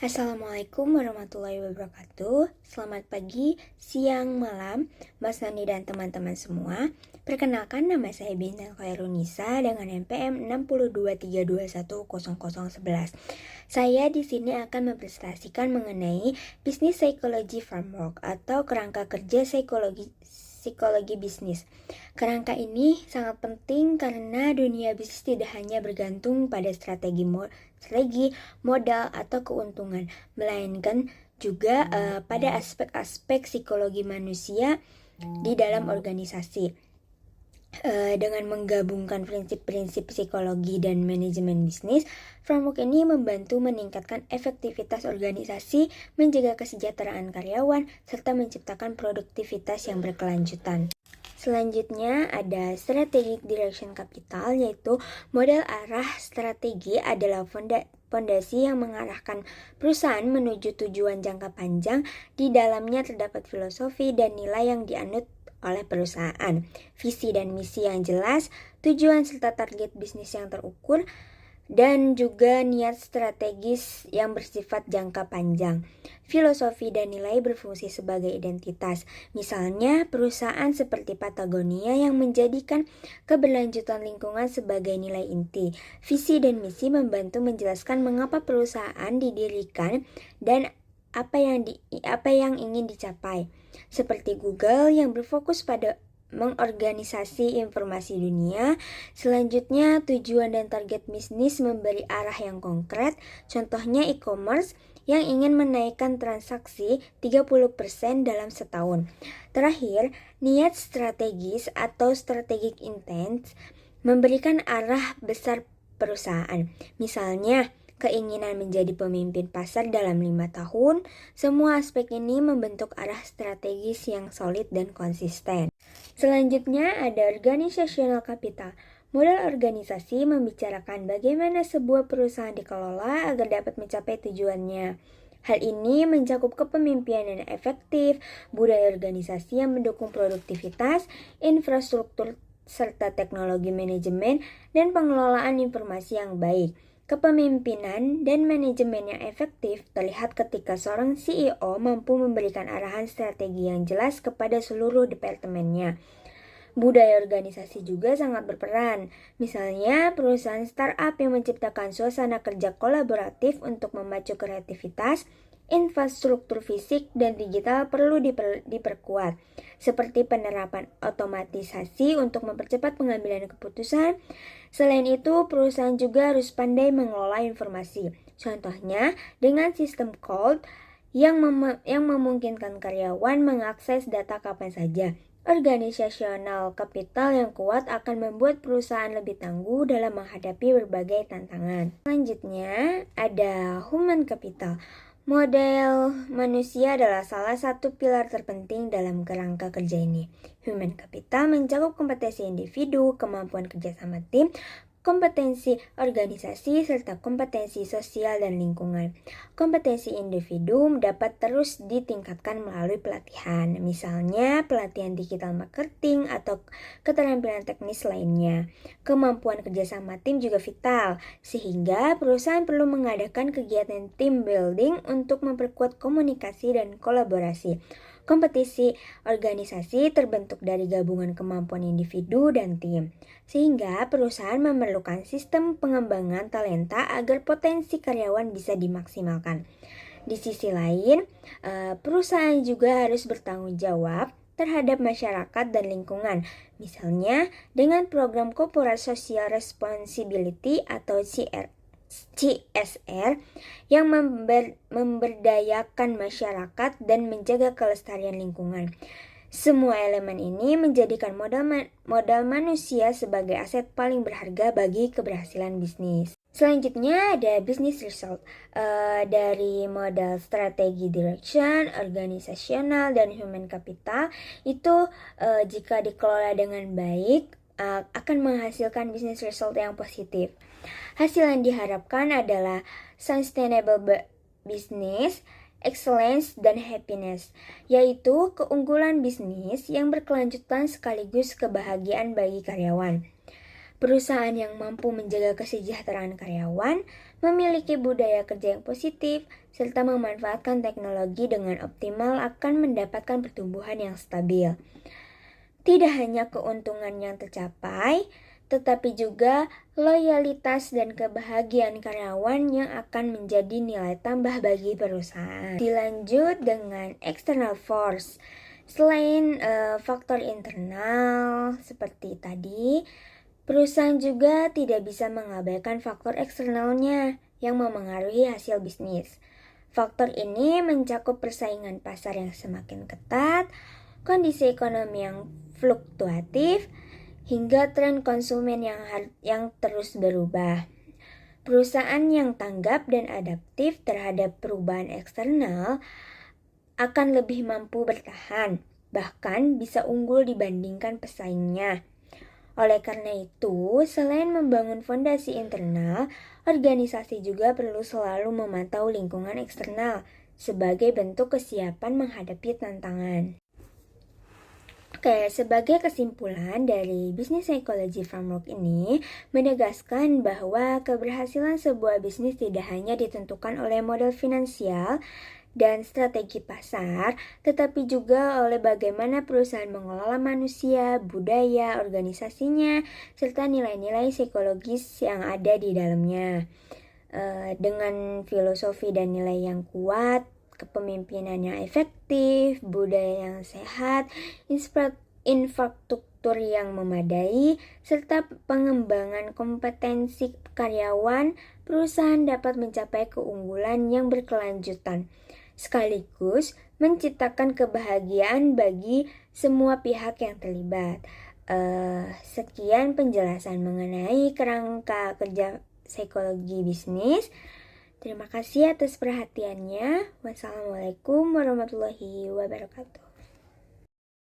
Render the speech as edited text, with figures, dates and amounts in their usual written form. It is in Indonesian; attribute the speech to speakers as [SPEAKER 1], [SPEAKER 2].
[SPEAKER 1] Assalamualaikum warahmatullahi wabarakatuh. Selamat pagi, siang, malam, Mas Nani dan teman-teman semua. Perkenalkan, nama saya Bintang Khairunisa dengan NPM 623210011. Saya di sini akan mempresentasikan mengenai Business Psychology Framework atau kerangka kerja psikologi bisnis. Kerangka ini sangat penting karena dunia bisnis tidak hanya bergantung pada strategi, modal, atau keuntungan, melainkan juga pada aspek-aspek psikologi manusia di dalam organisasi. Dengan menggabungkan prinsip-prinsip psikologi dan manajemen bisnis, framework ini membantu meningkatkan efektivitas organisasi, menjaga kesejahteraan karyawan, serta menciptakan produktivitas yang berkelanjutan. Selanjutnya ada Strategic Direction Capital, yaitu model arah strategi adalah fondasi yang mengarahkan perusahaan menuju tujuan jangka panjang. Di dalamnya terdapat filosofi dan nilai yang dianut oleh perusahaan, visi dan misi yang jelas, tujuan serta target bisnis yang terukur, dan juga niat strategis yang bersifat jangka panjang. Filosofi dan nilai berfungsi sebagai identitas. Misalnya, perusahaan seperti Patagonia yang menjadikan keberlanjutan lingkungan sebagai nilai inti. Visi dan misi membantu menjelaskan mengapa perusahaan didirikan dan apa yang ingin dicapai. Seperti Google yang berfokus pada mengorganisasi informasi dunia. Selanjutnya, tujuan dan target bisnis memberi arah yang konkret. Contohnya e-commerce yang ingin menaikkan transaksi 30% dalam setahun. Terakhir, niat strategis atau strategic intent memberikan arah besar perusahaan. Misalnya, keinginan menjadi pemimpin pasar dalam 5 tahun. Semua aspek ini membentuk arah strategis yang solid dan konsisten. Selanjutnya ada Organizational Capital. Model organisasi membicarakan bagaimana sebuah perusahaan dikelola agar dapat mencapai tujuannya. Hal ini mencakup kepemimpinan yang efektif, budaya organisasi yang mendukung produktivitas, infrastruktur serta teknologi manajemen, dan pengelolaan informasi yang baik. Kepemimpinan dan manajemen yang efektif terlihat ketika seorang CEO mampu memberikan arahan strategi yang jelas kepada seluruh departemennya. Budaya organisasi juga sangat berperan. Misalnya, perusahaan startup yang menciptakan suasana kerja kolaboratif untuk memacu kreativitas, infrastruktur fisik dan digital perlu diperkuat, seperti penerapan otomatisasi untuk mempercepat pengambilan keputusan. Selain itu, perusahaan juga harus pandai mengelola informasi. Contohnya, dengan sistem cloud yang memungkinkan karyawan mengakses data kapan saja. Organisasional kapital yang kuat akan membuat perusahaan lebih tangguh dalam menghadapi berbagai tantangan. Selanjutnya, ada human capital. Model manusia adalah salah satu pilar terpenting dalam kerangka kerja ini. Human capital mencakup kompetensi individu, kemampuan kerjasama tim, kompetensi organisasi, serta kompetensi sosial dan lingkungan. Kompetensi individu dapat terus ditingkatkan melalui pelatihan, misalnya pelatihan digital marketing atau keterampilan teknis lainnya. Kemampuan kerjasama tim juga vital, sehingga perusahaan perlu mengadakan kegiatan team building untuk memperkuat komunikasi dan kolaborasi. Kompetisi organisasi terbentuk dari gabungan kemampuan individu dan tim, sehingga perusahaan memerlukan sistem pengembangan talenta agar potensi karyawan bisa dimaksimalkan. Di sisi lain, perusahaan juga harus bertanggung jawab terhadap masyarakat dan lingkungan, misalnya dengan program Corporate Social Responsibility atau CSR yang memberdayakan masyarakat dan menjaga kelestarian lingkungan. Semua elemen ini menjadikan modal manusia sebagai aset paling berharga bagi keberhasilan bisnis. Selanjutnya ada business result. Dari modal strategi direction, organisasional, dan human capital itu jika dikelola dengan baik akan menghasilkan business result yang positif. Hasil yang diharapkan adalah sustainable business, excellence, dan happiness, yaitu keunggulan bisnis yang berkelanjutan sekaligus kebahagiaan bagi karyawan. Perusahaan yang mampu menjaga kesejahteraan karyawan, memiliki budaya kerja yang positif, serta memanfaatkan teknologi dengan optimal akan mendapatkan pertumbuhan yang stabil. Tidak hanya keuntungan yang tercapai, tetapi juga loyalitas dan kebahagiaan karyawan yang akan menjadi nilai tambah bagi perusahaan. Dilanjut dengan external force. Selain faktor internal seperti tadi, perusahaan juga tidak bisa mengabaikan faktor eksternalnya yang memengaruhi hasil bisnis. Faktor ini mencakup persaingan pasar yang semakin ketat, kondisi ekonomi yang fluktuatif, hingga tren konsumen yang terus berubah. Perusahaan yang tanggap dan adaptif terhadap perubahan eksternal akan lebih mampu bertahan, bahkan bisa unggul dibandingkan pesaingnya. Oleh karena itu, selain membangun fondasi internal, organisasi juga perlu selalu memantau lingkungan eksternal sebagai bentuk kesiapan menghadapi tantangan. Oke, sebagai kesimpulan dari Business Psychology Framework ini menegaskan bahwa keberhasilan sebuah bisnis tidak hanya ditentukan oleh modal finansial dan strategi pasar, tetapi juga oleh bagaimana perusahaan mengelola manusia, budaya, organisasinya, serta nilai-nilai psikologis yang ada di dalamnya. Dengan filosofi dan nilai yang kuat, kepemimpinan yang efektif, budaya yang sehat, infrastruktur yang memadai, serta pengembangan kompetensi karyawan, perusahaan dapat mencapai keunggulan yang berkelanjutan, sekaligus menciptakan kebahagiaan bagi semua pihak yang terlibat. Sekian penjelasan mengenai kerangka kerja psikologi bisnis. Terima kasih atas perhatiannya. Wassalamualaikum warahmatullahi wabarakatuh.